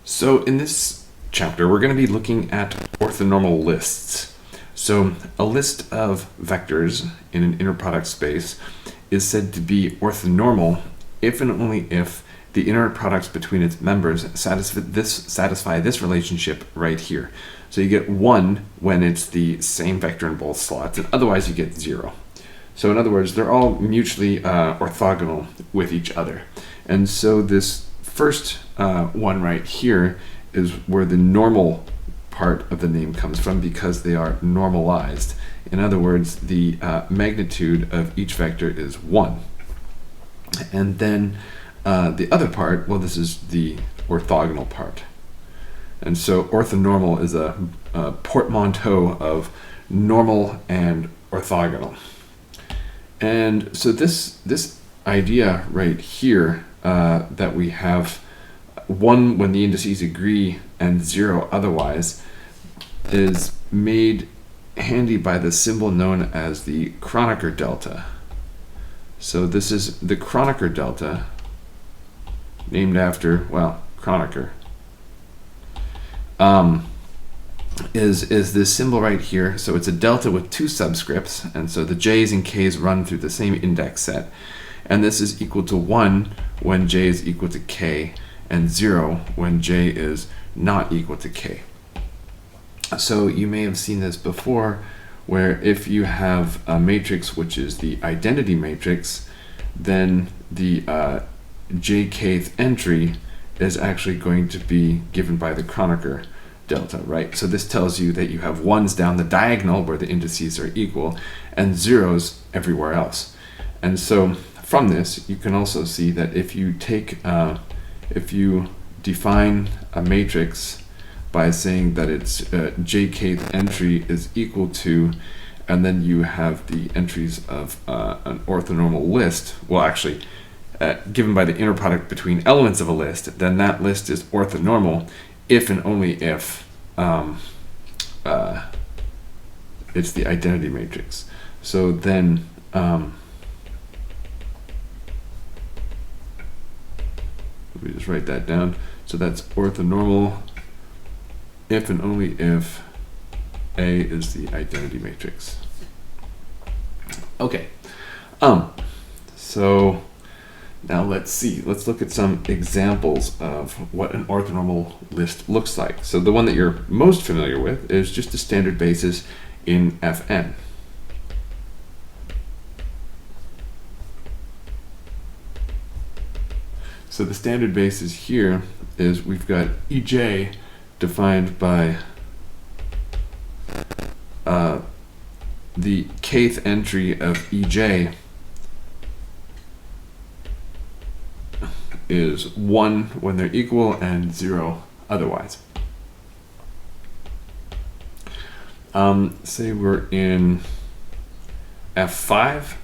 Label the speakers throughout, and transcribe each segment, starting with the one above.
Speaker 1: So in this chapter, we're going to be looking at orthonormal lists. So a list of vectors in an inner product space is said to be orthonormal if and only if the inner products between its members satisfy this relationship right here. So you get 1 when it's the same vector in both slots, and otherwise you get 0. So in other words, they're all mutually orthogonal with each other. And so this first one right here is where the normal part of the name comes from, because they are normalized. In other words, the magnitude of each vector is 1. And then the other part, well, this is the orthogonal part. And so orthonormal is a portmanteau of normal and orthogonal. And so this idea right here, that we have 1 when the indices agree and 0 otherwise, is made handy by the symbol known as the Chronicler Delta. So this is the Chronicler Delta, named after, well, Chronicler. Is this symbol right here. So it's a delta with 2 subscripts, and so the j's and k's run through the same index set. And this is equal to 1 when j is equal to k, and 0 when j is not equal to k. So you may have seen this before, where if you have a matrix which is the identity matrix, then the jkth entry is actually going to be given by the Chronicler Delta, right? So this tells you that you have 1s down the diagonal where the indices are equal, and 0s everywhere else. And so from this, you can also see that if you take, if you define a matrix by saying that its jkth entry is equal to, and then you have the entries of an orthonormal list, well, actually, given by the inner product between elements of a list, then that list is orthonormal if and only if it's the identity matrix. So then let me just write that down. So that's orthonormal if and only if A is the identity matrix. Okay. So now let's look at some examples of what an orthonormal list looks like. So the one that you're most familiar with is just a standard basis in Fn. So the standard basis here is we've got Ej defined by the kth entry of Ej is 1 when they're equal and 0 otherwise. Say we're in F5,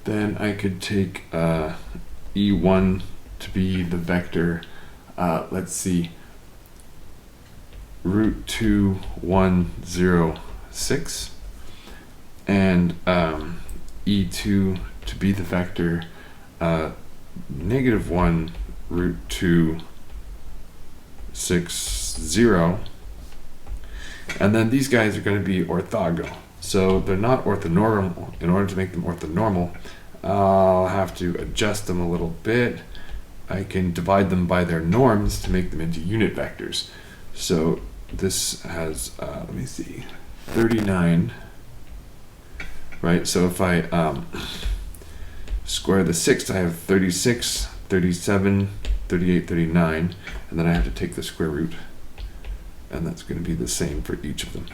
Speaker 1: then I could take E1 to be the vector, let's see, root 2, 1, 0, 6, and E2 to be the vector negative 1, root 2, 6, 0. And then these guys are going to be orthogonal. So they're not orthonormal. In order to make them orthonormal, I'll have to adjust them a little bit. I can divide them by their norms to make them into unit vectors. So this has, let me see, 39, right? So if I square the 6, I have 36, 37, 38, 39, and then I have to take the square root, and that's going to be the same for each of them.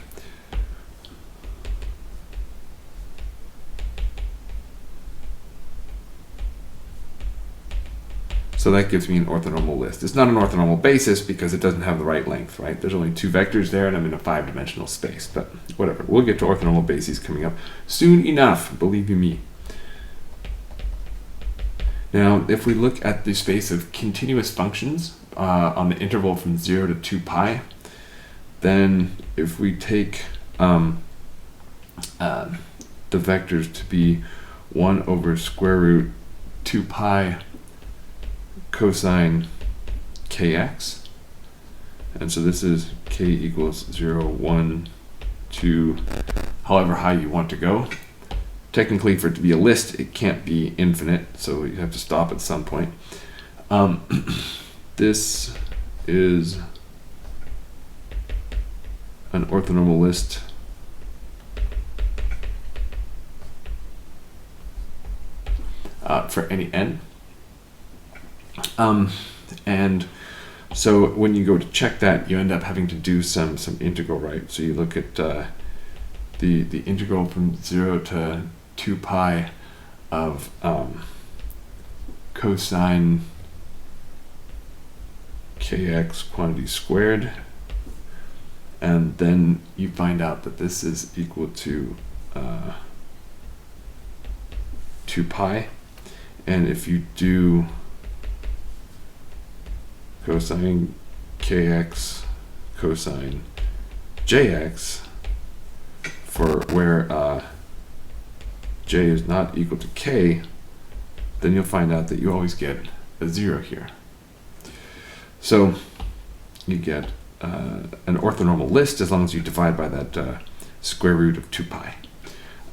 Speaker 1: So that gives me an orthonormal list. It's not an orthonormal basis because it doesn't have the right length, right? There's only 2 vectors there, and I'm in a 5-dimensional space, but whatever. We'll get to orthonormal bases coming up soon enough, believe you me. Now, if we look at the space of continuous functions on the interval from 0 to 2 pi, then if we take the vectors to be 1 over square root 2 pi cosine kx, And so this is k equals 0, 1, 2, however high you want to go. Technically, for it to be a list, it can't be infinite, so you have to stop at some point. This is an orthonormal list for any n. And so when you go to check that, you end up having to do some integral, right? So you look at the integral from 0 to 2 pi of cosine kx quantity squared, and then you find out that this is equal to 2 pi, and if you do cosine kx cosine jx for where j is not equal to k, then you'll find out that you always get a 0 here. So you get an orthonormal list as long as you divide by that square root of 2 pi.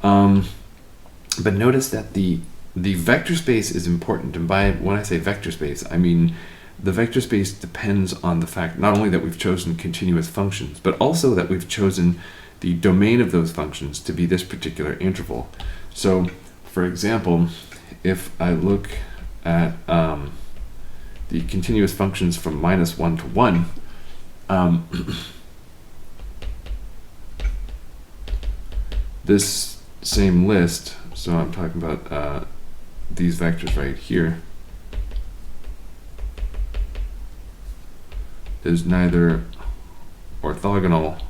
Speaker 1: But notice that the vector space is important, and when I say vector space, I mean the vector space depends on the fact not only that we've chosen continuous functions, but also that we've chosen the domain of those functions to be this particular interval. So, for example, if I look at the continuous functions from -1 to 1, this same list, so I'm talking about these vectors right here, is neither orthogonal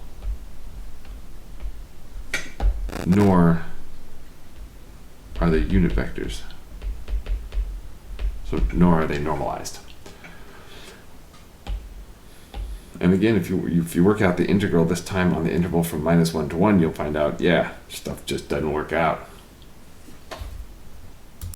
Speaker 1: nor are they unit vectors. So nor are they normalized. And again, if you work out the integral this time on the interval from -1 to 1, you'll find out, yeah, stuff just doesn't work out.